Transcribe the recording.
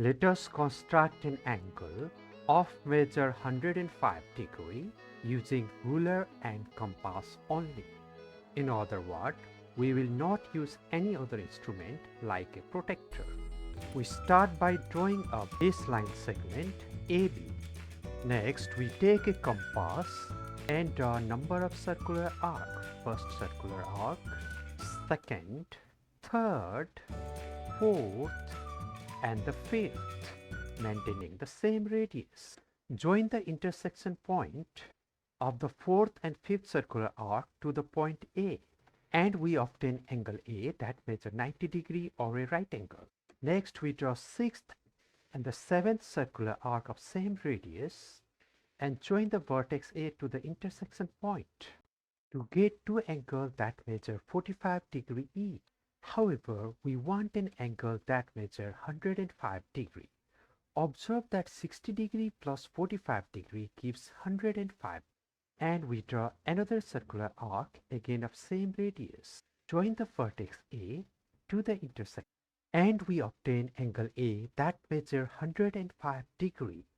Let us construct an angle of measure 105 degree using ruler and compass only. In other words, we will not use any other instrument like a protractor. We start by drawing a baseline segment AB. Next, we take a compass and draw a number of circular arcs. First circular arc, second, third, fourth, and the fifth, maintaining the same radius. Join the intersection point of the fourth and fifth circular arc to the point A, and we obtain angle A that measures 90 degree or a right angle. Next, we draw sixth and the seventh circular arc of same radius and join the vertex A to the intersection point to get two angles that measure 45 degree each. However, we want an angle that measures 105 degree. Observe that 60 degree plus 45 degree gives 105, and we draw another circular arc again of same radius. Join the vertex A to the intersection and we obtain angle A that measures 105 degree.